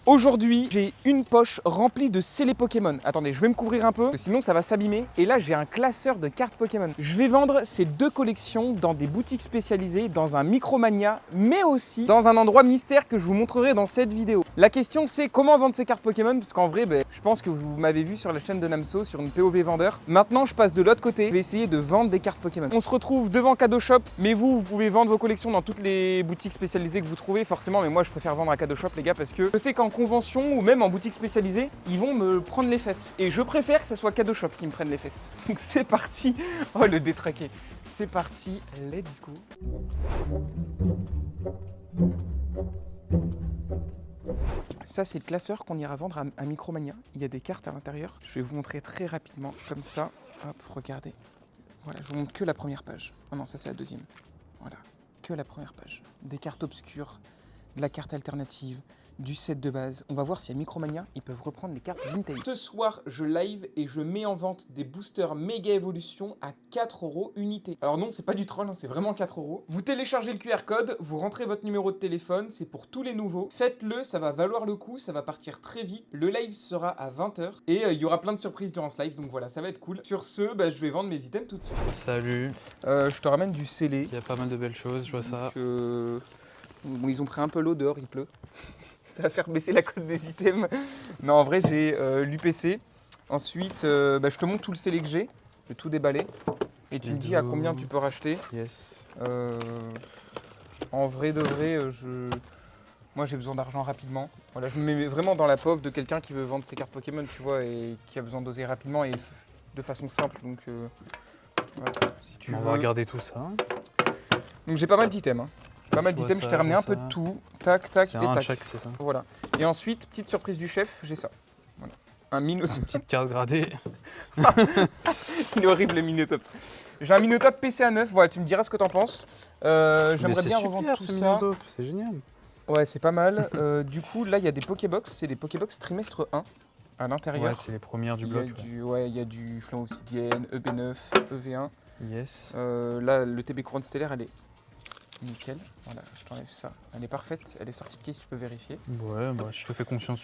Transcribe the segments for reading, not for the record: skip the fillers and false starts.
Aujourd'hui, j'ai une poche remplie de scellés Pokémon. Attendez, je vais me couvrir un peu, parce que sinon ça va s'abîmer. Et là, j'ai un classeur de cartes Pokémon. Je vais vendre ces deux collections dans des boutiques spécialisées, dans un Micromania, mais aussi dans un endroit mystère que je vous montrerai dans cette vidéo. La question, c'est comment vendre ces cartes Pokémon, parce qu'en vrai, je pense que vous m'avez vu sur la chaîne de Namso, sur une POV vendeur. Maintenant, je passe de l'autre côté. Je vais essayer de vendre des cartes Pokémon. On se retrouve devant Cadeau Shop, mais vous pouvez vendre vos collections dans toutes les boutiques spécialisées que vous trouvez, forcément. Mais moi, je préfère vendre à Cadeau Shop, les gars, parce que je sais qu'en convention ou même en boutique spécialisée, ils vont me prendre les fesses. Et je préfère que ce soit Cadeau Shop qui me prenne les fesses. Donc c'est parti. Oh, le détraqué. C'est parti, let's go. Ça, c'est le classeur qu'on ira vendre à Micromania. Il y a des cartes à l'intérieur. Je vais vous montrer très rapidement, comme ça. Hop, regardez. Voilà, je vous montre que la première page. Oh non, ça c'est la deuxième. Voilà, que la première page. Des cartes obscures, de la carte alternative, du set de base. On va voir si à Micromania, ils peuvent reprendre les cartes vintage. Ce soir, je live et je mets en vente des boosters méga évolution à 4 € unité. Alors non, c'est pas du troll, hein, c'est vraiment 4 €. Vous téléchargez le QR code, vous rentrez votre numéro de téléphone, c'est pour tous les nouveaux. Faites-le, ça va valoir le coup, ça va partir très vite. Le live sera à 20 h et il y aura plein de surprises durant ce live, donc voilà, ça va être cool. Sur ce, je vais vendre mes items tout de suite. Salut. Je te ramène du scellé. Il y a pas mal de belles choses, je vois ça. Bon, ils ont pris un peu l'eau dehors, il pleut. Ça va faire baisser la cote des items. Non, en vrai, j'ai l'UPC. Ensuite, je te montre tout le scellé que j'ai. Je vais tout déballer. Et tu me dis à combien tu peux racheter. Yes. En vrai de vrai, moi j'ai besoin d'argent rapidement. Voilà, je me mets vraiment dans la pauvre de quelqu'un qui veut vendre ses cartes Pokémon, tu vois, et qui a besoin d'oser rapidement et de façon simple. Donc, voilà, si tu On veux. va regarder tout ça. Donc j'ai pas mal d'items. Hein. Pas mal d'items, je t'ai ramené un peu de tout. Tac, tac et tac. Check, c'est ça. Voilà. Et ensuite, petite surprise du chef, j'ai ça. Voilà. Un Minotop. Une petite carte gradée. Il est horrible le Minotop. J'ai un Minotop PCA 9, voilà, tu me diras ce que t'en penses. J'aimerais bien revendre tout ça. C'est génial. Ouais, c'est pas mal. Du coup, là, il y a des Pokébox, c'est des Pokébox trimestre 1 à l'intérieur. Ouais, c'est les premières du bloc. Il y a du Flamme Obsidienne, EB9, EV1. Yes. Là, le TB Couronne Stellaire, elle est nickel, voilà, je t'enlève ça. Elle est parfaite, elle est sortie de case, tu peux vérifier. Ouais, je te fais confiance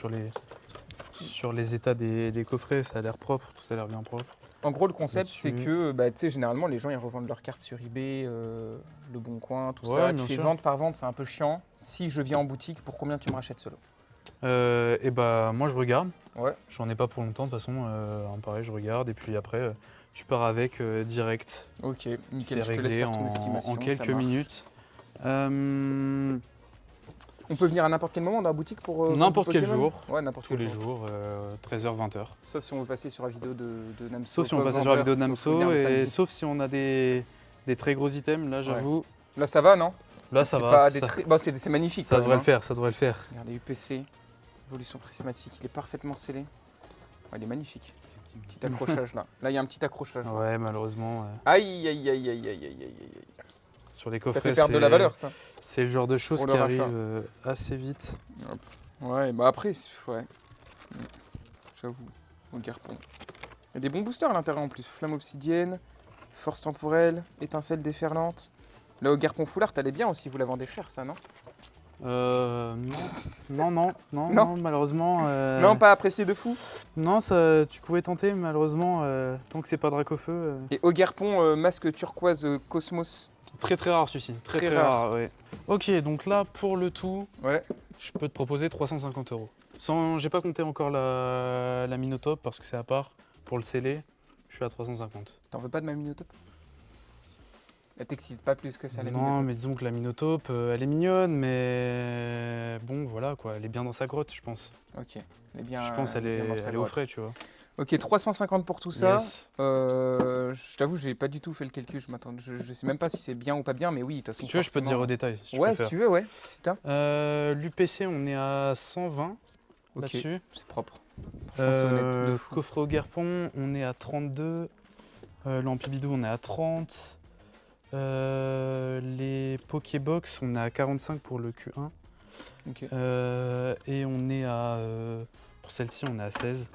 sur les états des coffrets, ça a l'air propre, tout a l'air bien propre. En gros, le concept, c'est que, tu sais, généralement, les gens, ils revendent leurs cartes sur eBay, Le Bon Coin, tout ça. Tu fais vente par vente, c'est un peu chiant. Si je viens en boutique, pour combien tu me rachètes solo? Moi, je regarde. Ouais. J'en ai pas pour longtemps, de toute façon, pareil, je regarde, et puis après, tu pars avec direct. Ok, nickel, c'est je te laisse faire ton en estimation. En quelques minutes. On peut venir à n'importe quel moment dans la boutique pour n'importe quel jour. Ouais, n'importe quel jour. Tous les jours, 13h, 20h. Sauf si on veut passer sur la vidéo de Namso. Sauf si on veut passer sur la vidéo de Namso, et sauf si on a des très gros items, là j'avoue. Ouais. Là ça va, non? Là ça va. C'est magnifique. Ça devrait le faire, ça devrait le faire. Regardez, UPC, évolution prismatique, il est parfaitement scellé. Ouais, il est magnifique. Petit accrochage là. Là il y a un petit accrochage. Ouais, malheureusement. Aïe, aïe, aïe, aïe, aïe, aïe. Sur les coffrets, ça fait perdre de la valeur, ça. C'est le genre de choses qui arrivent assez vite. Hop. Ouais, après, ouais. J'avoue, au Garpon. Il y a des bons boosters à l'intérieur en plus. Flamme obsidienne, force temporelle, étincelle déferlante. Là, au Garpon Foulard, elle est bien aussi, vous la vendez cher, ça, non? Non, malheureusement. Non, pas apprécié de fou? Non, ça, tu pouvais tenter, malheureusement, tant que c'est pas Dracofeu. Et au Garpon, masque turquoise Cosmos. Très rare celui-ci, très rare, ouais. Ok, donc là, pour le tout, ouais. Je peux te proposer 350 €. J'ai pas compté encore la Minotop parce que c'est à part. Pour le scellé, je suis à 350. T'en veux pas de ma Minotop? Elle t'excite pas plus que ça, la Non, Minotop. mais disons que la Minotop, elle est mignonne, mais bon, voilà quoi, elle est bien dans sa grotte, je pense. Ok, elle est bien. Je pense qu'elle est au frais, tu vois. Ok, 350 pour tout ça. Yes. Je t'avoue, j'ai pas du tout fait le calcul. Je sais même pas si c'est bien ou pas bien, mais oui, de toute façon. Si tu veux, je peux te dire au détail. Si ouais, si tu veux, ouais. Si t'as. L'UPC, on est à 120 là-dessus. C'est propre. Franchement, c'est honnête. De fou. Coffret au Garpon, on est à 32. L'ampibidou, on est à 30. Les Pokébox, on est à 45 pour le Q1. Okay. Et on est à. Pour celle-ci, on est à 16.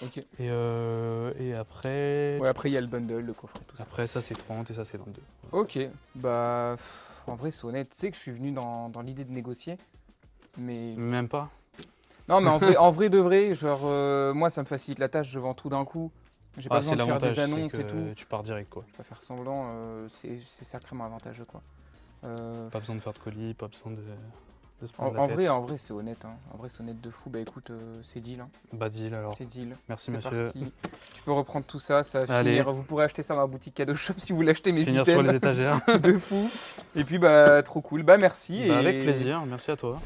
Ok. Et après. Ouais, après il y a le bundle, le coffret, tout ça. Après, ça c'est 30 et ça c'est 22. Ok, en vrai, c'est honnête. Tu sais que je suis venu dans l'idée de négocier, mais. Même pas. Non, mais en vrai de vrai, genre, moi, ça me facilite la tâche, je vends tout d'un coup. J'ai pas besoin de faire des annonces et tout. Tu pars direct, quoi. Je vais pas faire semblant, c'est sacrément avantageux, quoi. Pas besoin de faire de colis, pas besoin de se prendre En la tête. vrai, c'est honnête. Hein. En vrai, c'est honnête de fou. Bah écoute, c'est deal. Hein. Bah deal alors. C'est deal. Merci C'est monsieur. parti. Tu peux reprendre tout ça, ça va Allez. finir. Vous pourrez acheter ça dans la boutique cadeau shop si vous l'achetez, mes Finir items. sur les étagères. De fou. Et puis bah trop cool. Bah merci. Bah, avec plaisir, merci à toi.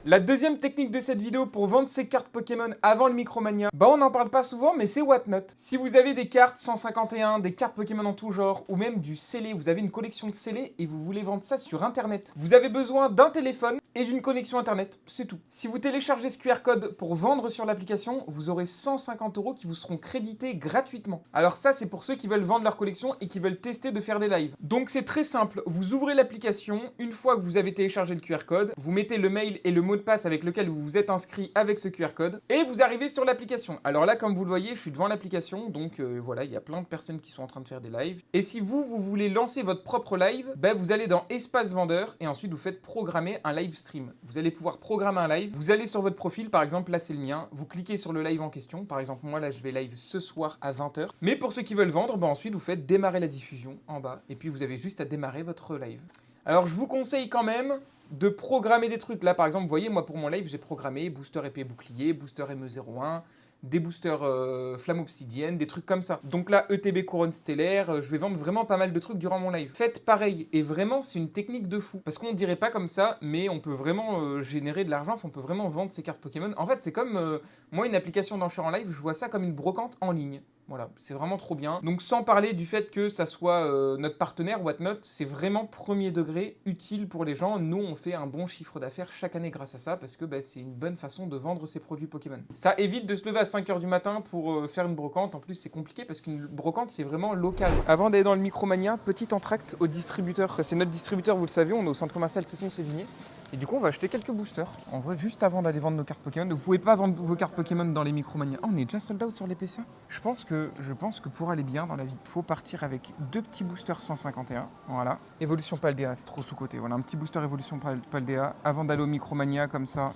La deuxième technique de cette vidéo pour vendre ses cartes Pokémon avant le Micromania, bah on n'en parle pas souvent mais c'est Whatnot. Si vous avez des cartes 151, des cartes Pokémon en tout genre ou même du scellé, vous avez une collection de scellés et vous voulez vendre ça sur internet, vous avez besoin d'un téléphone et d'une connexion internet, c'est tout. Si vous téléchargez ce QR code pour vendre sur l'application, vous aurez 150 € qui vous seront crédités gratuitement. Alors ça c'est pour ceux qui veulent vendre leur collection et qui veulent tester de faire des lives. Donc c'est très simple, vous ouvrez l'application, une fois que vous avez téléchargé le QR code, vous mettez le mail et le mot de passe avec lequel vous vous êtes inscrit avec ce QR code et vous arrivez sur l'application. Alors là, comme vous le voyez, je suis devant l'application, donc voilà, il y a plein de personnes qui sont en train de faire des lives. Et si vous voulez lancer votre propre live, bah, vous allez dans Espace Vendeur et ensuite vous faites programmer un live stream. Vous allez pouvoir programmer un live, vous allez sur votre profil, par exemple là c'est le mien, vous cliquez sur le live en question, par exemple moi là je vais live ce soir à 20 h. Mais pour ceux qui veulent vendre, bah, ensuite vous faites démarrer la diffusion en bas et puis vous avez juste à démarrer votre live. Alors je vous conseille quand même de programmer des trucs. Là par exemple, vous voyez, moi pour mon live, j'ai programmé booster épée bouclier, booster ME01, des boosters flamme obsidienne, des trucs comme ça. Donc là, ETB couronne stellaire, je vais vendre vraiment pas mal de trucs durant mon live. Faites pareil, et vraiment c'est une technique de fou. Parce qu'on dirait pas comme ça, mais on peut vraiment générer de l'argent, on peut vraiment vendre ses cartes Pokémon. En fait, c'est comme, moi une application d'enchères en live, je vois ça comme une brocante en ligne. Voilà, c'est vraiment trop bien. Donc sans parler du fait que ça soit notre partenaire Whatnot, c'est vraiment premier degré utile pour les gens. Nous, on fait un bon chiffre d'affaires chaque année grâce à ça parce que bah, c'est une bonne façon de vendre ses produits Pokémon. Ça évite de se lever à 5 h du matin pour faire une brocante. En plus, c'est compliqué parce qu'une brocante, c'est vraiment local. Avant d'aller dans le Micromania, petit entracte au distributeur. C'est notre distributeur, vous le savez, on est au centre commercial Cesson-Sévigné. Et du coup, on va acheter quelques boosters. En vrai, juste avant d'aller vendre nos cartes Pokémon. Vous pouvez pas vendre vos cartes Pokémon dans les Micromania. Oh, on est déjà sold out sur les PC. Je pense que pour aller bien dans la vie, il faut partir avec deux petits boosters 151. Voilà. Évolution Paldea, c'est trop sous-côté. Voilà, un petit booster Évolution Paldea avant d'aller au Micromania comme ça.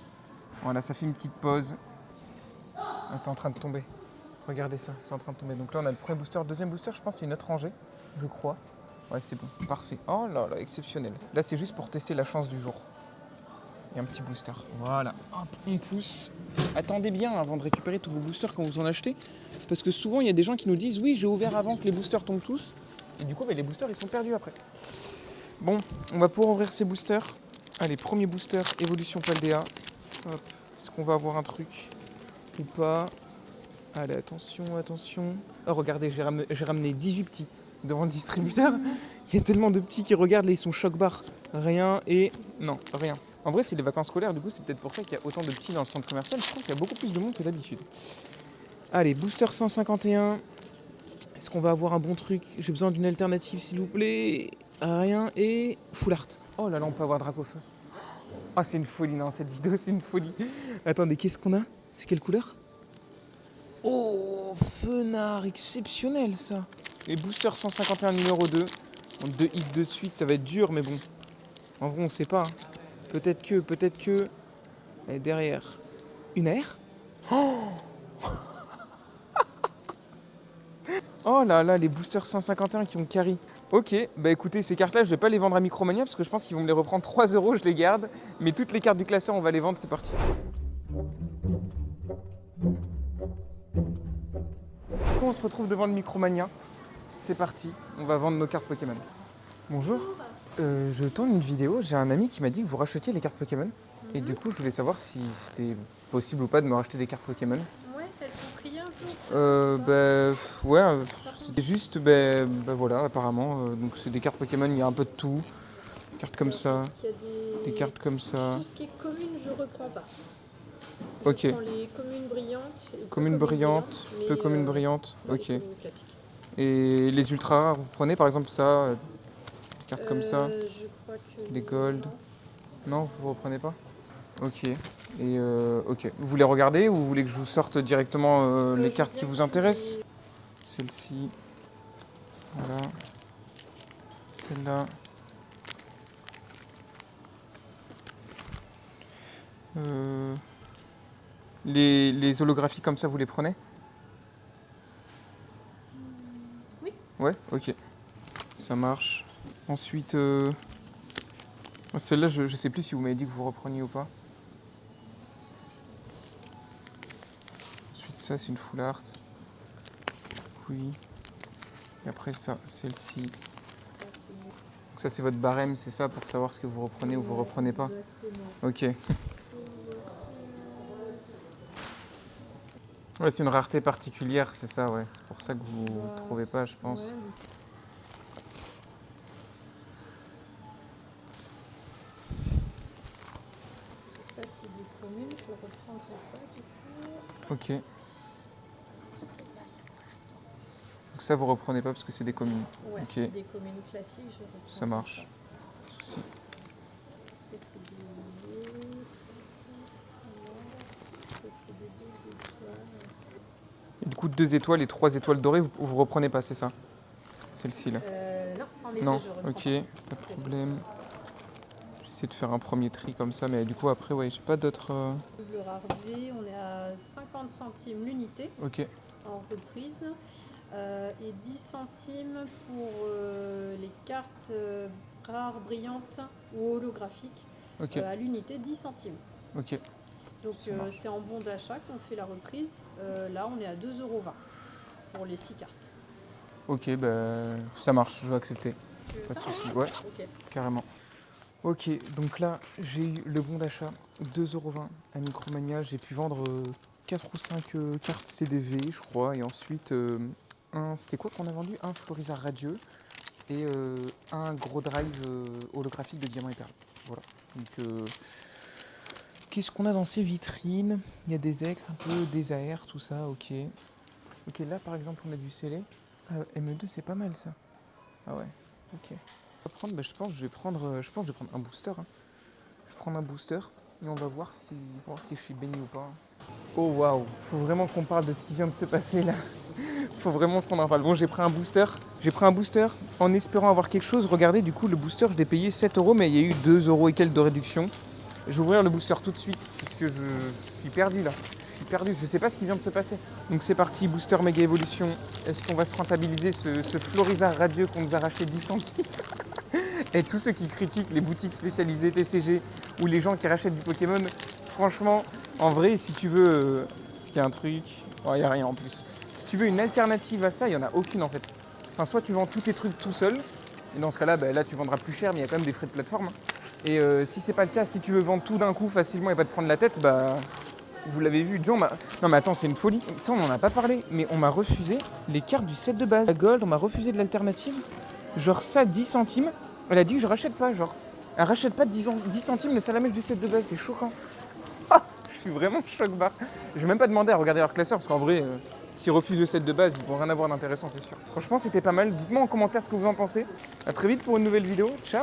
Voilà, ça fait une petite pause. Ah, c'est en train de tomber. Regardez ça, c'est en train de tomber. Donc là, on a le premier booster. Deuxième booster, je pense, c'est une autre rangée, je crois. Ouais, c'est bon, parfait. Oh là là, exceptionnel. Là, c'est juste pour tester la chance du jour. Et un petit booster. Voilà. Hop, on pousse. Attendez bien avant de récupérer tous vos boosters quand vous en achetez. Parce que souvent, il y a des gens qui nous disent « Oui, j'ai ouvert avant que les boosters tombent tous. » Et du coup, bah, les boosters, ils sont perdus après. Bon, on va pouvoir ouvrir ces boosters. Allez, premier booster, Évolution Paldea. Hop. Est-ce qu'on va avoir un truc ou pas? Allez, attention, attention. Oh, regardez, j'ai ramené 18 petits devant le distributeur. Il y a tellement de petits qui regardent, là, ils sont choc-barre. Rien et... Non, rien. En vrai, c'est les vacances scolaires, du coup, c'est peut-être pour ça qu'il y a autant de petits dans le centre commercial. Je trouve qu'il y a beaucoup plus de monde que d'habitude. Allez, booster 151. Est-ce qu'on va avoir un bon truc? J'ai besoin d'une alternative, s'il vous plaît. Rien et... Full art. Oh là là, on peut avoir Dracofeu. Ah, c'est une folie, non, cette vidéo, c'est une folie. Attendez, qu'est-ce qu'on a? C'est quelle couleur? Oh, Fenard, exceptionnel, ça. Les boosters 151 numéro 2. En 2 hits de suite, ça va être dur, mais bon. En vrai, on sait pas. Hein. Peut-être que... Et derrière, une aire. Oh oh là là, les boosters 151 qui ont carry. Ok, bah écoutez, ces cartes-là, je vais pas les vendre à Micromania parce que je pense qu'ils vont me les reprendre 3 €, je les garde. Mais toutes les cartes du classeur, on va les vendre, c'est parti. On se retrouve devant le Micromania. C'est parti, on va vendre nos cartes Pokémon. Bonjour. Je tourne une vidéo, j'ai un ami qui m'a dit que vous rachetiez les cartes Pokémon. Et du coup, je voulais savoir si c'était possible ou pas de me racheter des cartes Pokémon. Ouais, elles sont triées un peu. Ouais, c'était juste, voilà, apparemment. Donc c'est des cartes Pokémon, il y a un peu de tout. Des cartes comme ça, Parce qu'il y a des cartes comme ça. Tout ce qui est commune, je reprends pas. Ok. Je prends les communes brillantes. Et Communes brillantes, peu communes brillantes, les ok. communes classiques. Et les ultra rares, vous prenez par exemple ça, des cartes comme ça, Je crois que... des gold. Non, vous reprenez pas? Ok. Et ok. Vous voulez regarder ou vous voulez que je vous sorte directement les cartes qui vous intéressent? Celle-ci. Voilà. Celle-là. Les holographiques comme ça, vous les prenez? Oui. Ouais, ok. Ça marche. Ensuite, celle-là, je sais plus si vous m'avez dit que vous repreniez ou pas. Ensuite, ça, c'est une full art. Oui. Et après, ça, celle-ci. Donc ça, c'est votre barème, c'est ça, pour savoir ce que vous reprenez ou vous reprenez pas? Exactement. Ok. Ouais, c'est une rareté particulière, c'est ça, ouais. C'est pour ça que vous ne trouvez pas, je pense. Ouais, tout ça, c'est des communes. Je ne reprendrai pas du coup. Ok. Donc ça, vous reprenez pas parce que c'est des communes. Ouais, Ok. c'est des communes classiques. Je reprends Ça marche. pas. Pas de souci. Ça, c'est des... Ça, c'est des 2 étoiles. Et du coup, 2 étoiles et 3 étoiles dorées, vous reprenez pas, c'est ça? Celle-ci là. Non, en effet, Non, je reprends ok, pas de problème. J'essaie de faire un premier tri comme ça, mais du coup après, ouais, j'ai pas d'autres. Le rare V, on est à 50 centimes l'unité Ok, en reprise et 10 centimes pour les cartes rares, brillantes ou holographiques ok, à l'unité 10 centimes. ok. Donc Ça marche. c'est en bon d'achat qu'on fait la reprise. Là, on est à 2,20 € pour les 6 cartes. Ok, bah ça marche, je vais accepter. Tu veux Pas de ça? souci, ouais, Ok. carrément. Ok, donc là, j'ai eu le bon d'achat, 2,20 € à Micromania. J'ai pu vendre 4 ou 5 cartes CDV, je crois. Et ensuite, c'était quoi qu'on a vendu? Un Florizard radieux et un gros drive holographique de diamants et perles. Voilà. Donc, qu'est-ce qu'on a dans ces vitrines? Il y a des ex, un peu des AR, tout ça, ok. Ok, là, par exemple, on a du scellé. Ah, ME2, c'est pas mal, ça. Ah ouais, ok. Je pense que je vais prendre un booster. Hein. Je vais prendre un booster et on va voir si je suis béni ou pas. Oh waouh, faut vraiment qu'on parle de ce qui vient de se passer là. Faut vraiment qu'on en parle. Bon, j'ai pris un booster. En espérant avoir quelque chose. Regardez, du coup, le booster, je l'ai payé 7 €, mais il y a eu 2 € et quelques de réduction. Je vais ouvrir le booster tout de suite parce que je suis perdu là. Je sais pas ce qui vient de se passer. Donc c'est parti, booster méga évolution. Est-ce qu'on va se rentabiliser ce Florizard radieux qu'on nous a racheté 10 centimes? Et tous ceux qui critiquent les boutiques spécialisées TCG ou les gens qui rachètent du Pokémon, franchement, en vrai, si tu veux... Est-ce qu'il y a un truc? Oh, il n'y a rien en plus. Si tu veux une alternative à ça, il n'y en a aucune en fait. Enfin, soit tu vends tous tes trucs tout seul, et dans ce cas-là, là tu vendras plus cher, mais il y a quand même des frais de plateforme. Hein. Et si c'est pas le cas, si tu veux vendre tout d'un coup facilement et pas te prendre la tête, vous l'avez vu, John Non mais attends, c'est une folie. Ça, on n'en a pas parlé, mais on m'a refusé les cartes du set de base. La Gold, on m'a refusé de l'alternative. Genre ça, 10 centimes. Elle a dit que je rachète pas, genre. Elle rachète pas 10 centimes le salamèche du set de base, c'est choquant. Je suis vraiment choc-barre. Je vais même pas demander à regarder leur classeur, parce qu'en vrai, s'ils refusent le set de base, ils vont rien avoir d'intéressant, c'est sûr. Franchement, c'était pas mal. Dites-moi en commentaire ce que vous en pensez. A très vite pour une nouvelle vidéo. Ciao!